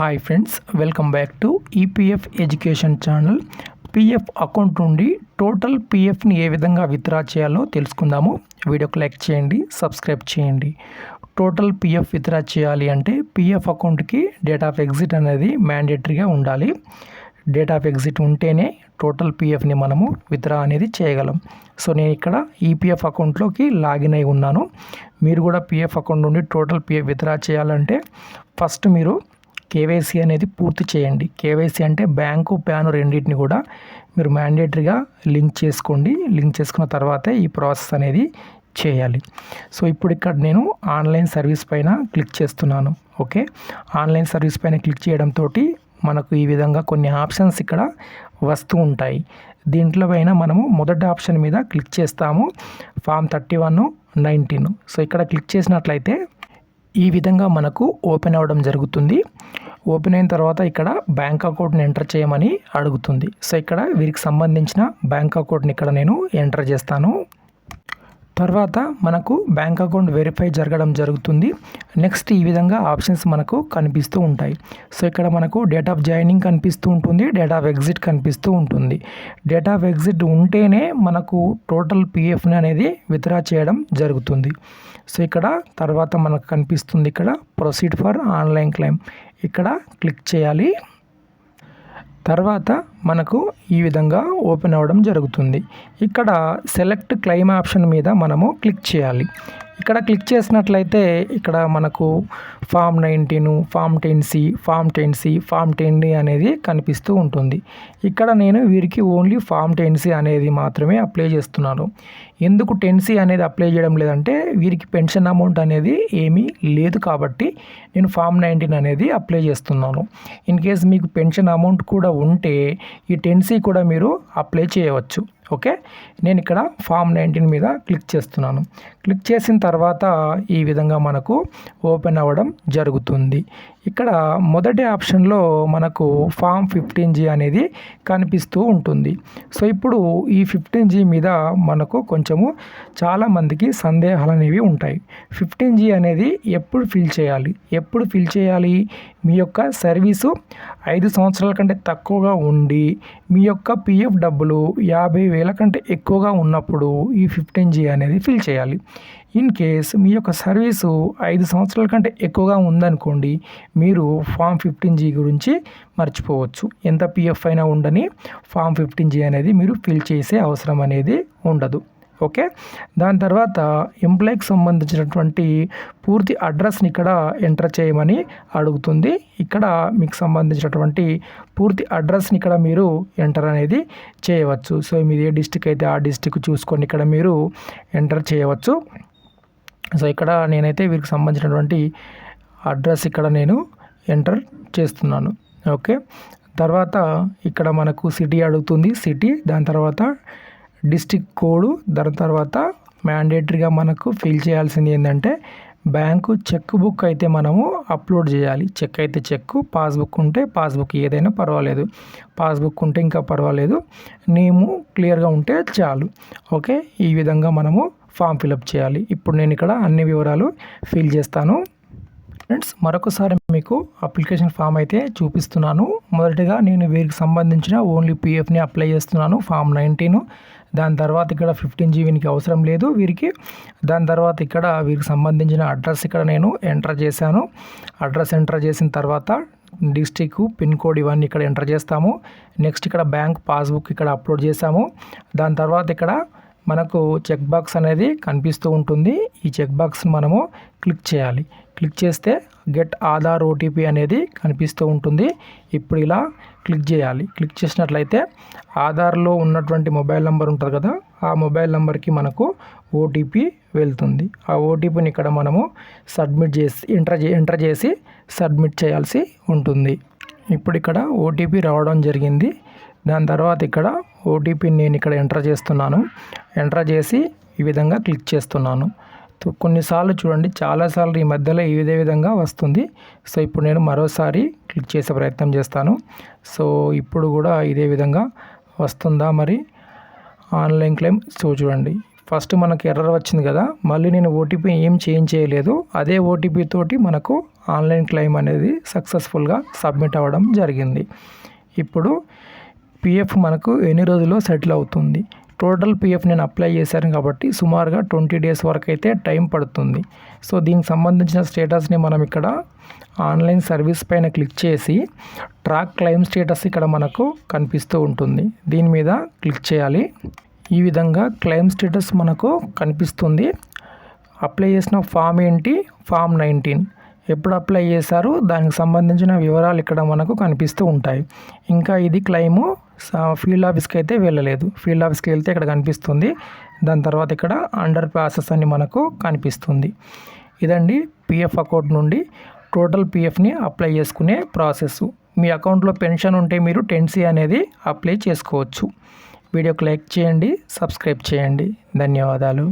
Hi friends, welcome back to EPF education channel. PF account నుండి total పీఎఫ్ని ఏ విధంగా withdraw చేయాలో తెలుసుకుందాము. వీడియోకి లైక్ చేయండి, సబ్స్క్రైబ్ చేయండి. టోటల్ పీఎఫ్ విత్డ్రా చేయాలి అంటే పీఎఫ్ అకౌంట్కి డేట్ ఆఫ్ ఎగ్జిట్ అనేది మ్యాండేటరీగా ఉండాలి. డేట్ ఆఫ్ ఎగ్జిట్ ఉంటేనే టోటల్ పీఎఫ్ని మనము విత్డ్రా అనేది చేయగలం. సో నేను ఇక్కడ ఈపీఎఫ్ అకౌంట్లోకి లాగిన్ అయి ఉన్నాను. మీరు కూడా పీఎఫ్ అకౌంట్ నుండి టోటల్ పీఎఫ్ విత్డ్రా చేయాలంటే ఫస్ట్ మీరు కేవైసీ అనేది పూర్తి చేయండి. కేవైసీ అంటే బ్యాంకు, ప్యాన్ రెండింటిని కూడా మీరు మ్యాండేటరీగా లింక్ చేసుకోండి. లింక్ చేసుకున్న తర్వాతే ఈ ప్రాసెస్ అనేది చేయాలి. సో ఇప్పుడు ఇక్కడ నేను ఆన్లైన్ సర్వీస్ పైన క్లిక్ చేస్తున్నాను. ఓకే, ఆన్లైన్ సర్వీస్ పైన క్లిక్ చేయడంతో మనకు ఈ విధంగా కొన్ని ఆప్షన్స్ ఇక్కడ వస్తూ ఉంటాయి. దీంట్లో పైన మనము మొదటి ఆప్షన్ మీద క్లిక్ చేస్తాము, ఫామ్ 31, 19. సో ఇక్కడ క్లిక్ చేసినట్లయితే ఈ విధంగా మనకు ఓపెన్ అవ్వడం జరుగుతుంది. ఓపెన్ అయిన తర్వాత ఇక్కడ బ్యాంక్ అకౌంట్ని ఎంటర్ చేయమని అడుగుతుంది. సో ఇక్కడ వీరికి సంబంధించిన బ్యాంక్ అకౌంట్ని ఇక్కడ నేను ఎంటర్ చేస్తాను. తర్వాత మనకు బ్యాంక్ అకౌంట్ వెరిఫై జరగడం జరుగుతుంది. నెక్స్ట్ ఈ విధంగా ఆప్షన్స్ మనకు కనిపిస్తూ ఉంటాయి. సో ఇక్కడ మనకు డేట్ ఆఫ్ జాయినింగ్ కనిపిస్తూ ఉంటుంది, డేట్ ఆఫ్ ఎగ్జిట్ కనిపిస్తూ ఉంటుంది. డేట్ ఆఫ్ ఎగ్జిట్ ఉంటేనే మనకు టోటల్ పీఎఫ్ని అనేది విత్డ్రా చేయడం జరుగుతుంది. సో ఇక్కడ తర్వాత మనకు కనిపిస్తుంది ఇక్కడ ప్రొసీడ్ ఫర్ ఆన్లైన్ క్లెయిమ్, ఇక్కడ క్లిక్ చేయాలి. తర్వాత మనకు ఈ విధంగా ఓపెన్ అవ్వడం జరుగుతుంది. ఇక్కడ సెలెక్ట్ క్లెయిమ్ ఆప్షన్ మీద మనము క్లిక్ చేయాలి. ఇక్కడ క్లిక్ చేసినట్లయితే ఇక్కడ మనకు form 19, form 10C, form 10C, form 10D అనేది కనిపిస్తూ ఉంటుంది. ఇక్కడ నేను వీరికి ఓన్లీ ఫామ్ 10C అనేది మాత్రమే అప్లై చేస్తున్నాను. ఎందుకు 10C అనేది అప్లై చేయడం లేదంటే వీరికి పెన్షన్ అమౌంట్ అనేది ఏమీ లేదు కాబట్టి నేను ఫామ్ 19 అనేది అప్లై చేస్తున్నాను. ఇన్ కేస్ మీకు పెన్షన్ అమౌంట్ కూడా ఉంటే ఈ 10C కూడా మీరు అప్లై చేయవచ్చు. ఓకే, నేను ఇక్కడ ఫామ్ 19 మీద క్లిక్ చేస్తున్నాను. క్లిక్ చేసిన తర్వాత ఈ విధంగా మనకు ఓపెన్ అవ్వడం జరుగుతుంది. ఇక్కడ మొదటి ఆప్షన్లో మనకు ఫామ్ 15G అనేది కనిపిస్తూ ఉంటుంది. సో ఇప్పుడు ఈ 15G మీద మనకు కొంచెము చాలామందికి సందేహాలు అనేవి ఉంటాయి. 15G అనేది ఎప్పుడు ఫిల్ చేయాలి? మీ యొక్క సర్వీసు 5 సంవత్సరాల కంటే తక్కువగా ఉండి మీ యొక్క పిఎఫ్ డబ్బులు 50,000 కంటే ఎక్కువగా ఉన్నప్పుడు ఈ 15G అనేది ఫిల్ చేయాలి. ఇన్ కేస్ మీ యొక్క సర్వీసు 5 సంవత్సరాల కంటే ఎక్కువగా ఉందనుకోండి, మీరు ఫామ్ 15G గురించి మర్చిపోవచ్చు. ఎంత పిఎఫ్ అయినా ఉండని ఫామ్ 15G అనేది మీరు ఫిల్ చేసే అవసరం అనేది ఉండదు. ఓకే, దాని తర్వాత ఎంప్లాయ్కి సంబంధించినటువంటి పూర్తి అడ్రస్ని ఇక్కడ ఎంటర్ చేయమని అడుగుతుంది. ఇక్కడ మీకు సంబంధించినటువంటి పూర్తి అడ్రస్ని ఇక్కడ మీరు ఎంటర్ అనేది చేయవచ్చు. సో మీది ఏ డిస్టిక్ అయితే ఆ డిస్టిక్ చూసుకొని ఇక్కడ మీరు ఎంటర్ చేయవచ్చు. సో ఇక్కడ నేనైతే వీరికి సంబంధించినటువంటి అడ్రస్ ఇక్కడ నేను ఎంటర్ చేస్తున్నాను. ఓకే, తర్వాత ఇక్కడ మనకు సిటీ అడుగుతుంది, సిటీ, దాని తర్వాత డిస్టిక్ కోడ్, దాని తర్వాత మ్యాండేటరీగా మనకు ఫిల్ చేయాల్సింది ఏంటంటే బ్యాంకు చెక్ బుక్ అయితే మనము అప్లోడ్ చేయాలి. చెక్ అయితే చెక్, పాస్బుక్ ఉంటే పాస్బుక్, ఏదైనా పర్వాలేదు. పాస్బుక్ ఉంటే ఇంకా పర్వాలేదు, నేము క్లియర్గా ఉంటే చాలు. ఓకే, ఈ విధంగా మనము ఫామ్ ఫిలప్ చేయాలి. ఇప్పుడు నేను ఇక్కడ అన్ని వివరాలు ఫిల్ చేస్తాను. ఫ్రెండ్స్, మరొకసారి మీకు అప్లికేషన్ ఫామ్ అయితే చూపిస్తున్నాను. మొదటిగా నేను వీరికి సంబంధించిన ఓన్లీ పీఎఫ్ని అప్లై చేస్తున్నాను, ఫామ్ 19. దాని తర్వాత ఇక్కడ 15G వీరికి అవసరం లేదు వీరికి. దాని తర్వాత ఇక్కడ వీరికి సంబంధించిన అడ్రస్ ఇక్కడ నేను ఎంటర్ చేశాను. అడ్రస్ ఎంటర్ చేసిన తర్వాత డిస్ట్రిక్ట్, పిన్ కోడ్ ఇవన్నీ ఇక్కడ ఎంటర్ చేస్తాము. నెక్స్ట్ ఇక్కడ బ్యాంక్ పాస్బుక్ ఇక్కడ అప్లోడ్ చేసాము. దాని తర్వాత ఇక్కడ మనకు చెక్ బాక్స్ అనేది కనిపిస్తూ ఉంటుంది. ఈ చెక్ బాక్స్ని మనము క్లిక్ చేయాలి. క్లిక్ చేస్తే గెట్ ఆధార్ ఓటీపీ అనేది కనిపిస్తూ ఉంటుంది. ఇప్పుడు ఇలా క్లిక్ చేయాలి. క్లిక్ చేసినట్లయితే ఆధార్లో ఉన్నటువంటి మొబైల్ నెంబర్ ఉంటుంది కదా, ఆ మొబైల్ నెంబర్కి మనకు ఓటీపీ వెళ్తుంది. ఆ ఓటీపీని ఇక్కడ మనము సబ్మిట్ చేసి ఎంటర్ చేసి సబ్మిట్ చేయాల్సి ఉంటుంది. ఇప్పుడు ఇక్కడ ఓటీపీ రావడం జరిగింది. దాని తర్వాత ఇక్కడ ఓటీపీని నేను ఇక్కడ ఎంటర్ చేస్తున్నాను. ఎంటర్ చేసి ఈ విధంగా క్లిక్ చేస్తున్నాను. కొన్నిసార్లు చూడండి, చాలాసార్లు ఈ మధ్యలో ఇదే విధంగా వస్తుంది. సో ఇప్పుడు నేను మరోసారి క్లిక్ చేసే ప్రయత్నం చేస్తాను. సో ఇప్పుడు కూడా ఇదే విధంగా వస్తుందా మరి ఆన్లైన్ క్లెయిమ్? సో చూడండి, ఫస్ట్ మనకి ఎర్రర్ వచ్చింది కదా, మళ్ళీ నేను ఓటీపీ ఏం చేంజ్ చేయలేదు. అదే ఓటీపీ తోటి మనకు ఆన్లైన్ క్లెయిమ్ అనేది సక్సెస్ఫుల్గా సబ్మిట్ అవ్వడం జరిగింది. ఇప్పుడు పిఎఫ్ మనకు ఎన్ని రోజుల్లో సెటిల్ అవుతుంది? టోటల్ పిఎఫ్ నేను అప్లై చేశాను కాబట్టి సుమారుగా 20 డేస్ వరకు అయితే టైం పడుతుంది. సో దీనికి సంబంధించిన స్టేటస్ని మనం ఇక్కడ ఆన్లైన్ సర్వీస్ పైన క్లిక్ చేసి ట్రాక్ క్లెయిమ్ స్టేటస్ ఇక్కడ మనకు కనిపిస్తూ ఉంటుంది. దీని మీద క్లిక్ చేయాలి. ఈ విధంగా క్లెయిమ్ స్టేటస్ మనకు కనిపిస్తుంది. అప్లై చేసిన ఫామ్ ఏంటి? ఫామ్ 19. ఎప్పుడు అప్లై చేశారు దానికి సంబంధించిన వివరాలు ఇక్కడ మనకు కనిపిస్తూ ఉంటాయి. ఇంకా ఇది క్లెయిము ఫీల్డ్ ఆఫీస్కి అయితే వెళ్ళలేదు. ఫీల్డ్ ఆఫీస్కి వెళ్తే ఇక్కడ కనిపిస్తుంది. దాని తర్వాత ఇక్కడ అండర్ ప్రాసెస్ అని మనకు కనిపిస్తుంది. ఇదండి పిఎఫ్ అకౌంట్ నుండి టోటల్ పిఎఫ్ని అప్లై చేసుకునే ప్రాసెస్. మీ అకౌంట్లో పెన్షన్ ఉంటే మీరు 10C అనేది అప్లై చేసుకోవచ్చు. వీడియోకి లైక్ చేయండి, సబ్స్క్రైబ్ చేయండి. ధన్యవాదాలు.